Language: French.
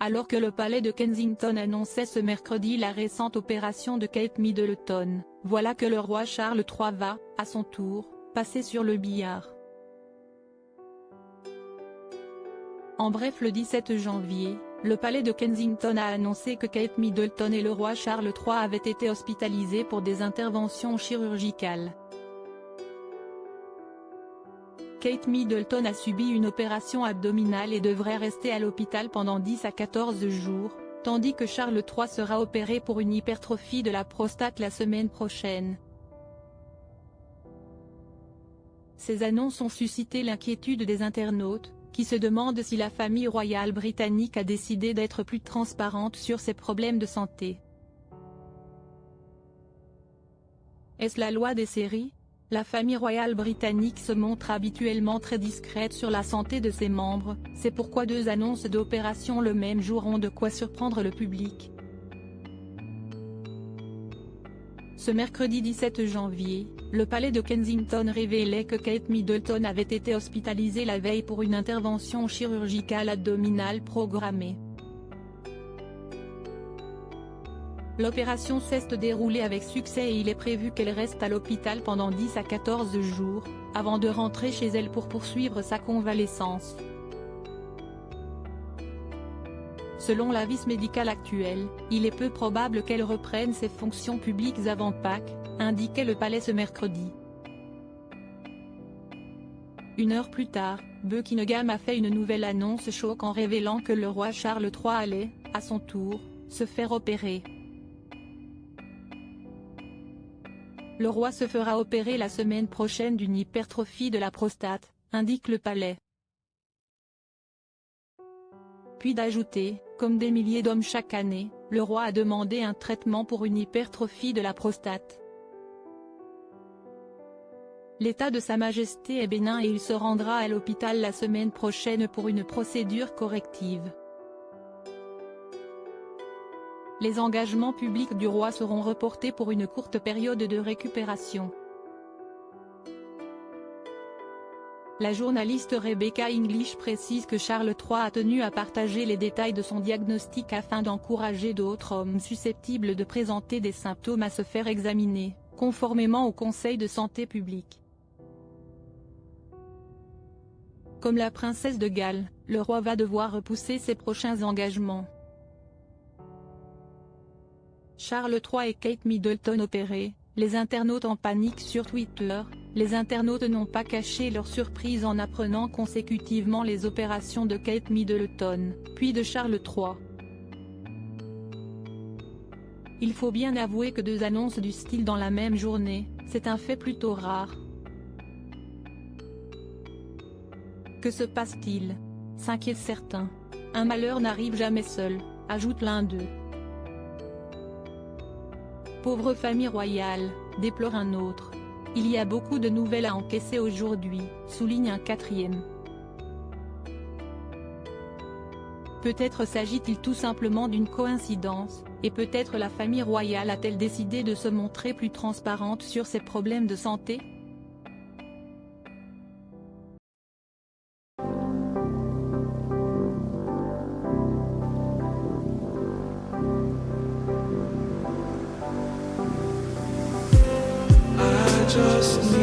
Alors que le palais de Kensington annonçait ce mercredi la récente opération de Kate Middleton, voilà que le roi Charles III va, à son tour, passer sur le billard. En bref, le 17 janvier, le palais de Kensington a annoncé que Kate Middleton et le roi Charles III avaient été hospitalisés pour des interventions chirurgicales. Kate Middleton a subi une opération abdominale et devrait rester à l'hôpital pendant 10 à 14 jours, tandis que Charles III sera opéré pour une hypertrophie de la prostate la semaine prochaine. Ces annonces ont suscité l'inquiétude des internautes, qui se demandent si la famille royale britannique a décidé d'être plus transparente sur ses problèmes de santé. Est-ce la loi des séries ? La famille royale britannique se montre habituellement très discrète sur la santé de ses membres, c'est pourquoi deux annonces d'opération le même jour ont de quoi surprendre le public. Ce mercredi 17 janvier, le palais de Kensington révélait que Kate Middleton avait été hospitalisée la veille pour une intervention chirurgicale abdominale programmée. L'opération s'est déroulée avec succès et il est prévu qu'elle reste à l'hôpital pendant 10 à 14 jours, avant de rentrer chez elle pour poursuivre sa convalescence. Selon l'avis médical actuel, il est peu probable qu'elle reprenne ses fonctions publiques avant Pâques, indiquait le palais ce mercredi. Une heure plus tard, Buckingham a fait une nouvelle annonce choc en révélant que le roi Charles III allait, à son tour, se faire opérer. Le roi se fera opérer la semaine prochaine d'une hypertrophie de la prostate, indique le palais. Puis d'ajouter, comme des milliers d'hommes chaque année, le roi a demandé un traitement pour une hypertrophie de la prostate. L'état de Sa Majesté est bénin et il se rendra à l'hôpital la semaine prochaine pour une procédure corrective. Les engagements publics du roi seront reportés pour une courte période de récupération. La journaliste Rebecca English précise que Charles III a tenu à partager les détails de son diagnostic afin d'encourager d'autres hommes susceptibles de présenter des symptômes à se faire examiner, conformément au Conseil de santé publique. Comme la princesse de Galles, le roi va devoir repousser ses prochains engagements. Charles III et Kate Middleton opérés, les internautes en panique sur Twitter. Les internautes n'ont pas caché leur surprise en apprenant consécutivement les opérations de Kate Middleton, puis de Charles III. Il faut bien avouer que deux annonces du style dans la même journée, c'est un fait plutôt rare. Que se passe-t-il ? S'inquiètent certains. Un malheur n'arrive jamais seul, ajoute l'un d'eux. Pauvre famille royale, déplore un autre. Il y a beaucoup de nouvelles à encaisser aujourd'hui, souligne un quatrième. Peut-être s'agit-il tout simplement d'une coïncidence, et peut-être la famille royale a-t-elle décidé de se montrer plus transparente sur ses problèmes de santé ? Just